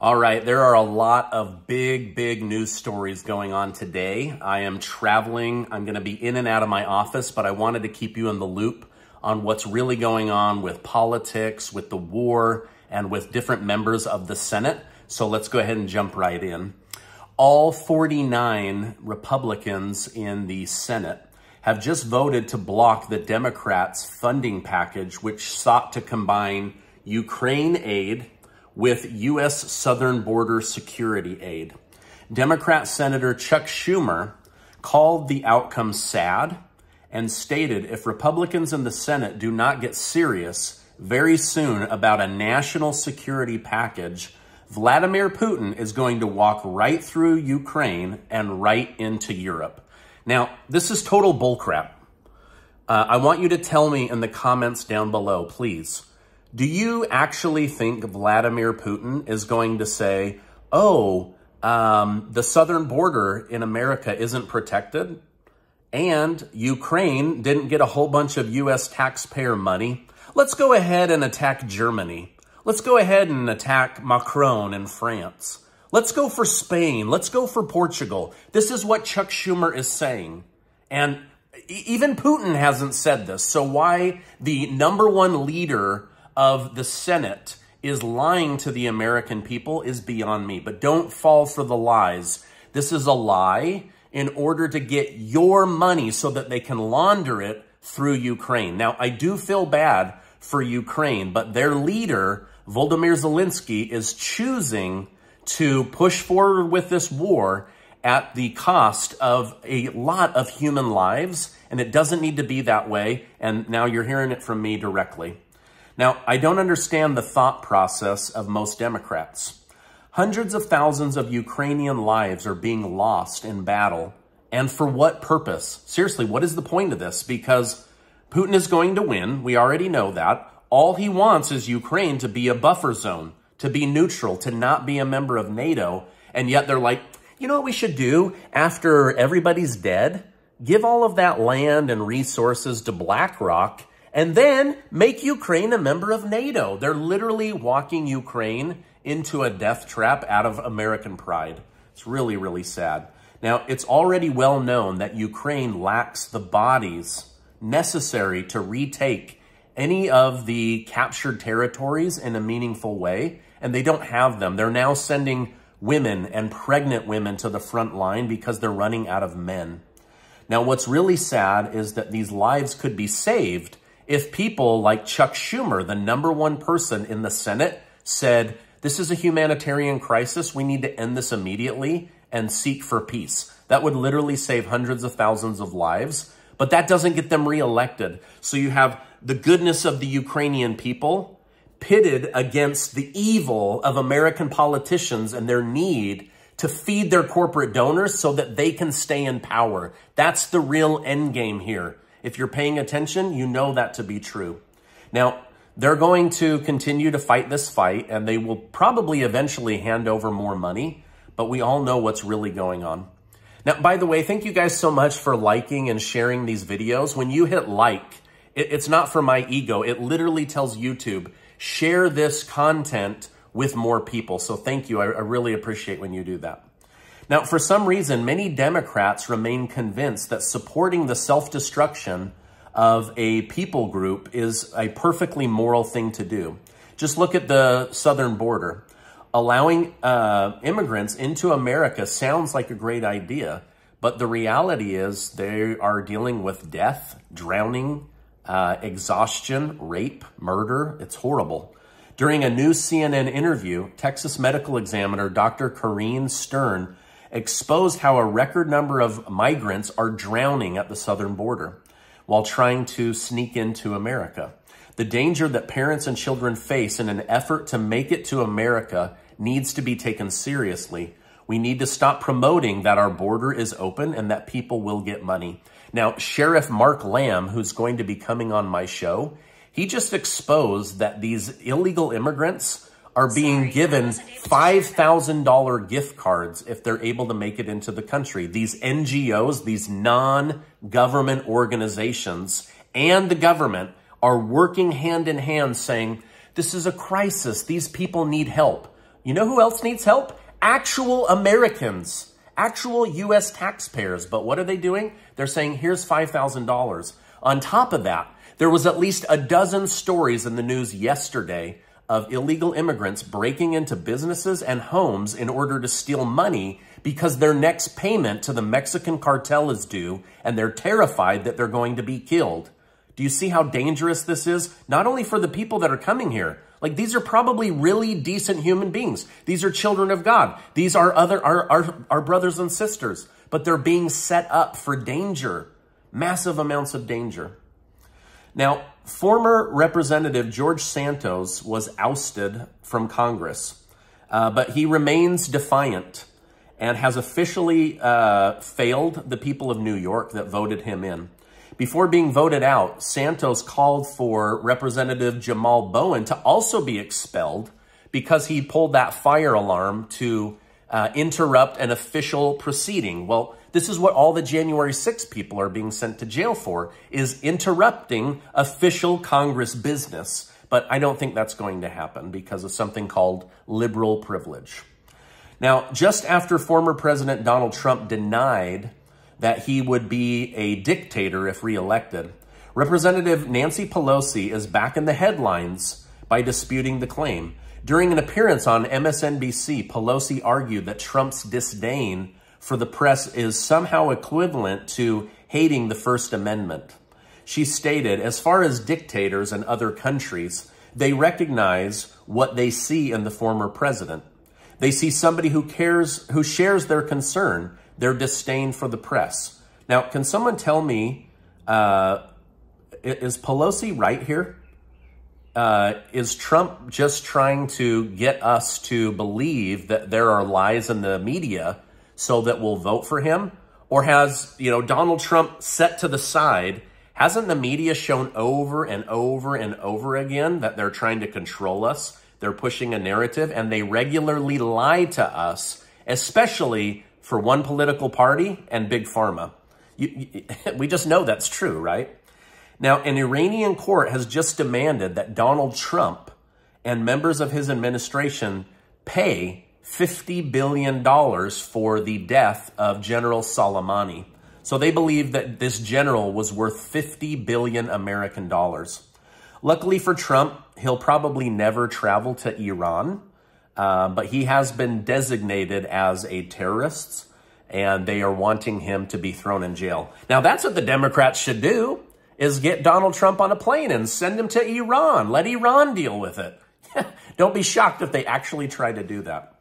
All right, there are a lot of big news stories going on today. I am traveling. I'm going to be in and out of my office, but I wanted to keep you in the loop on what's really going on with politics, with the war, and with different members of the Senate. So let's go ahead and jump right in. All 49 Republicans in the Senate have just voted to block the Democrats' funding package, which sought to combine Ukraine aid with U.S. southern border security aid. Democrat Senator Chuck Schumer called the outcome sad and stated if Republicans in the Senate do not get serious very soon about a national security package, Vladimir Putin is going to walk right through Ukraine and right into Europe. Now, this is total bullcrap. I want you to tell me in the comments down below, please. Do you actually think Vladimir Putin is going to say, oh, the southern border in America isn't protected and Ukraine didn't get a whole bunch of U.S. taxpayer money? Let's go ahead and attack Germany. Let's go ahead and attack Macron in France. Let's go for Spain. Let's go for Portugal. This is what Chuck Schumer is saying. And even Putin hasn't said this. So why the number one leader of the Senate is lying to the American people is beyond me. But don't fall for the lies. This is a lie in order to get your money so that they can launder it through Ukraine. Now, I do feel bad for Ukraine, but their leader, Volodymyr Zelensky, is choosing to push forward with this war at the cost of a lot of human lives, and it doesn't need to be that way. And now you're hearing it from me directly. Now, I don't understand the thought process of most Democrats. Hundreds of thousands of Ukrainian lives are being lost in battle. And for what purpose? Seriously, what is the point of this? Because Putin is going to win. We already know that. All he wants is Ukraine to be a buffer zone, to be neutral, to not be a member of NATO. And yet they're like, you know what we should do after everybody's dead? Give all of that land and resources to BlackRock and then make Ukraine a member of NATO. They're literally walking Ukraine into a death trap out of American pride. It's really, really sad. Now, it's already well known that Ukraine lacks the bodies necessary to retake any of the captured territories in a meaningful way, and they don't have them. They're now sending women and pregnant women to the front line because they're running out of men. Now, what's really sad is that these lives could be saved if people like Chuck Schumer, the number one person in the Senate, said, this is a humanitarian crisis. We need to end this immediately and seek for peace. That would literally save hundreds of thousands of lives, but that doesn't get them reelected. So you have the goodness of the Ukrainian people pitted against the evil of American politicians and their need to feed their corporate donors so that they can stay in power. That's the real end game here. If you're paying attention, you know that to be true. Now, they're going to continue to fight this fight, and they will probably eventually hand over more money, but we all know what's really going on. Now, by the way, thank you guys so much for liking and sharing these videos. When you hit like, it's not for my ego. It literally tells YouTube, share this content with more people. So thank you. I really appreciate when you do that. Now, for some reason, many Democrats remain convinced that supporting the self-destruction of a people group is a perfectly moral thing to do. Just look at the southern border. Allowing immigrants into America sounds like a great idea, but the reality is they are dealing with death, drowning, exhaustion, rape, murder. It's horrible. During a new CNN interview, Texas medical examiner Dr. Corrine Stern exposed how a record number of migrants are drowning at the southern border while trying to sneak into America. The danger that parents and children face in an effort to make it to America needs to be taken seriously. We need to stop promoting that our border is open and that people will get money. Now, Sheriff Mark Lamb, who's going to be coming on my show, he just exposed that these illegal immigrants are being given $5,000 gift cards if they're able to make it into the country. These NGOs, these non-government organizations, and the government are working hand in hand saying, this is a crisis. These people need help. You know who else needs help? Actual Americans, actual U.S. taxpayers. But what are they doing? They're saying, here's $5,000. On top of that, there was at least a dozen stories in the news yesterday of illegal immigrants breaking into businesses and homes in order to steal money because their next payment to the Mexican cartel is due, and they're terrified that they're going to be killed. Do you see how dangerous this is? Not only for the people that are coming here, like these are probably really decent human beings. These are children of God. These are our brothers and sisters, but they're being set up for danger, massive amounts of danger. Now, former Representative George Santos was ousted from Congress, but he remains defiant and has officially failed the people of New York that voted him in. Before being voted out, Santos called for Representative Jamal Bowen to also be expelled because he pulled that fire alarm to interrupt an official proceeding. Well, this is what all the January 6 people are being sent to jail for, is interrupting official Congress business. But I don't think that's going to happen because of something called liberal privilege. Now, just after former President Donald Trump denied that he would be a dictator if reelected, Representative Nancy Pelosi is back in the headlines by disputing the claim. During an appearance on MSNBC, Pelosi argued that Trump's disdain for the press is somehow equivalent to hating the First Amendment. She stated, as far as dictators and other countries, they recognize what they see in the former president. They see somebody who shares their concern, their disdain for the press. Now, can someone tell me, is Pelosi right here? Is Trump just trying to get us to believe that there are lies in the media so that we'll vote for him? Or has, Donald Trump set to the side? Hasn't the media shown over and over and over again that they're trying to control us? They're pushing a narrative, and they regularly lie to us, especially for one political party and Big Pharma. We just know that's true, right? Now, an Iranian court has just demanded that Donald Trump and members of his administration pay $50 billion for the death of General Soleimani. So they believe that this general was worth 50 billion American dollars. Luckily for Trump, he'll probably never travel to Iran, but he has been designated as a terrorist, and they are wanting him to be thrown in jail. Now, that's what the Democrats should do, is get Donald Trump on a plane and send him to Iran. Let Iran deal with it. Don't be shocked if they actually try to do that.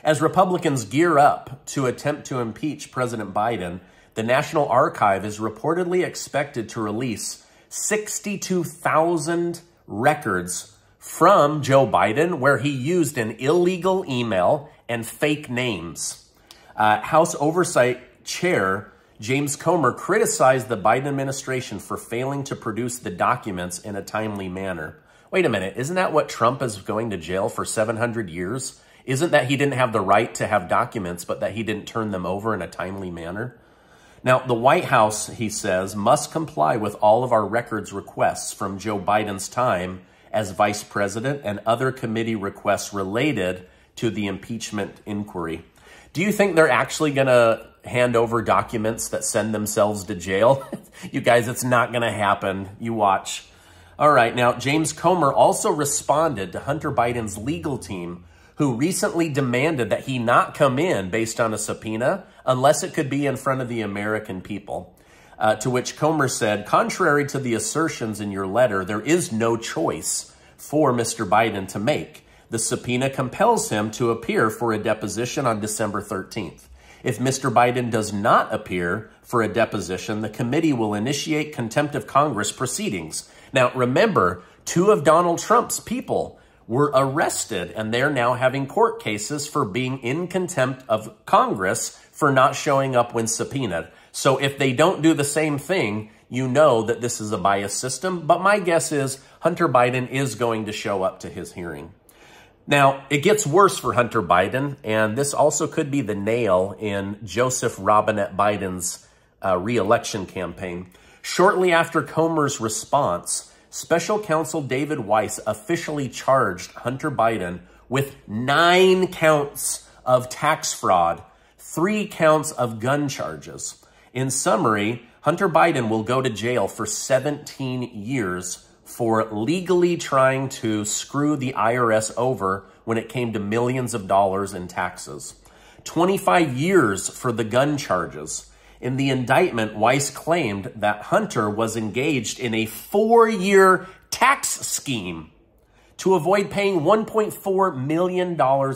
As Republicans gear up to attempt to impeach President Biden, the National Archive is reportedly expected to release 62,000 records from Joe Biden where he used an illegal email and fake names. House Oversight Chair James Comer criticized the Biden administration for failing to produce the documents in a timely manner. Wait a minute, isn't that what Trump is going to jail for 700 years? Isn't that he didn't have the right to have documents, but that he didn't turn them over in a timely manner? Now, the White House, he says, must comply with all of our records requests from Joe Biden's time as vice president and other committee requests related to the impeachment inquiry. Do you think they're actually going to hand over documents that send themselves to jail? You guys, it's not going to happen. You watch. All right. Now, James Comer also responded to Hunter Biden's legal team, who recently demanded that he not come in based on a subpoena unless it could be in front of the American people. To which Comer said, contrary to the assertions in your letter, there is no choice for Mr. Biden to make. The subpoena compels him to appear for a deposition on December 13th. If Mr. Biden does not appear for a deposition, the committee will initiate contempt of Congress proceedings. Now, remember, 2 of Donald Trump's people were arrested, and they're now having court cases for being in contempt of Congress for not showing up when subpoenaed. So if they don't do the same thing, you know that this is a biased system. But my guess is Hunter Biden is going to show up to his hearing. Now, it gets worse for Hunter Biden, and this also could be the nail in Joseph Robinette Biden's re-election campaign. Shortly after Comer's response, Special Counsel David Weiss officially charged Hunter Biden with 9 counts of tax fraud, 3 counts of gun charges. In summary, Hunter Biden will go to jail for 17 years for legally trying to screw the IRS over when it came to millions of dollars in taxes. 25 years for the gun charges. In the indictment, Weiss claimed that Hunter was engaged in a 4-year tax scheme to avoid paying $1.4 million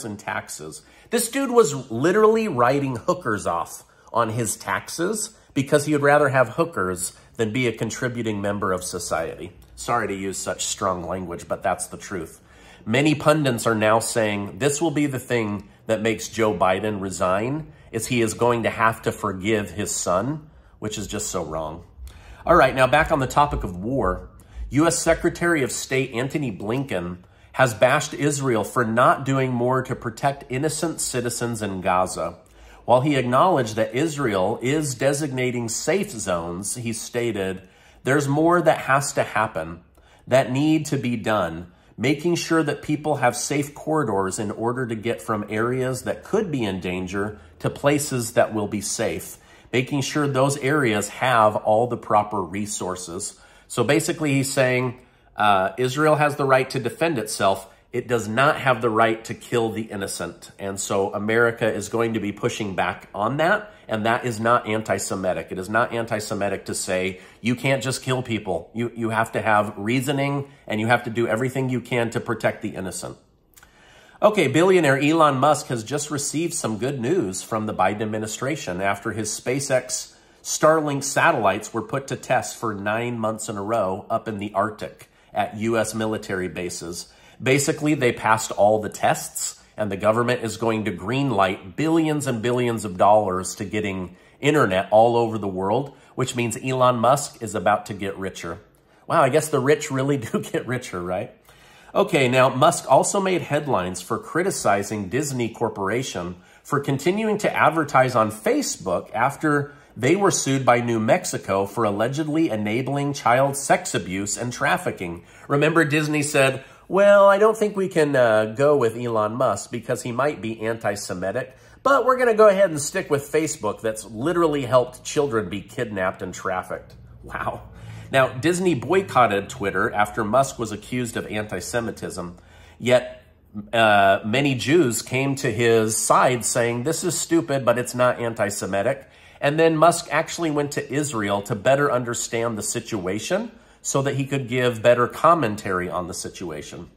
in taxes. This dude was literally writing hookers off on his taxes because he would rather have hookers than be a contributing member of society. Sorry to use such strong language, but that's the truth. Many pundits are now saying this will be the thing that makes Joe Biden resign, is he is going to have to forgive his son, which is just so wrong. All right, now back on the topic of war. U.S. Secretary of State Antony Blinken has bashed Israel for not doing more to protect innocent citizens in Gaza. While he acknowledged that Israel is designating safe zones, he stated, "There's more that has to happen, that need to be done, making sure that people have safe corridors in order to get from areas that could be in danger to places that will be safe, making sure those areas have all the proper resources." So basically he's saying Israel has the right to defend itself. It does not have the right to kill the innocent. And so America is going to be pushing back on that. And that is not anti-Semitic. It is not anti-Semitic to say, you can't just kill people. You have to have reasoning and you have to do everything you can to protect the innocent. Okay, billionaire Elon Musk has just received some good news from the Biden administration after his SpaceX Starlink satellites were put to test for 9 months in a row up in the Arctic at U.S. military bases. Basically, they passed all the tests, and the government is going to greenlight billions and billions of dollars to getting internet all over the world, which means Elon Musk is about to get richer. Wow, I guess the rich really do get richer, right? Okay, now Musk also made headlines for criticizing Disney Corporation for continuing to advertise on Facebook after they were sued by New Mexico for allegedly enabling child sex abuse and trafficking. Remember, Disney said, well, I don't think we can go with Elon Musk because he might be anti-Semitic, but we're going to go ahead and stick with Facebook that's literally helped children be kidnapped and trafficked. Wow. Now, Disney boycotted Twitter after Musk was accused of anti-Semitism, yet many Jews came to his side saying, this is stupid, but it's not anti-Semitic. And then Musk actually went to Israel to better understand the situation so that he could give better commentary on the situation.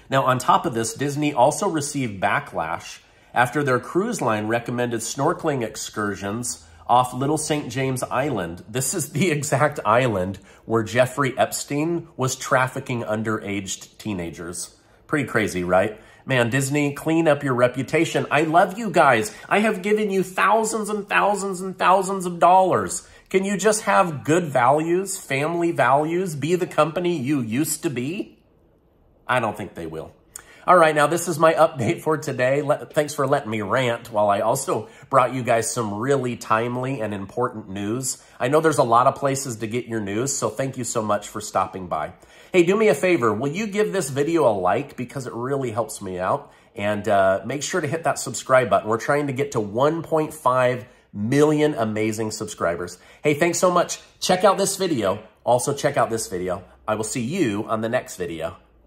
Now, on top of this, Disney also received backlash after their cruise line recommended snorkeling excursions off Little St. James Island. This is the exact island where Jeffrey Epstein was trafficking underage teenagers. Pretty crazy, right? Man, Disney, clean up your reputation. I love you guys. I have given you thousands and thousands and thousands of dollars. Can you just have good values, family values, be the company you used to be? I don't think they will. All right, now this is my update for today. Thanks for letting me rant while I also brought you guys some really timely and important news. I know there's a lot of places to get your news, so thank you so much for stopping by. Hey, do me a favor. Will you give this video a like because it really helps me out? And make sure to hit that subscribe button. We're trying to get to 1.5 million amazing subscribers. Hey, thanks so much. Check out this video. Also check out this video. I will see you on the next video.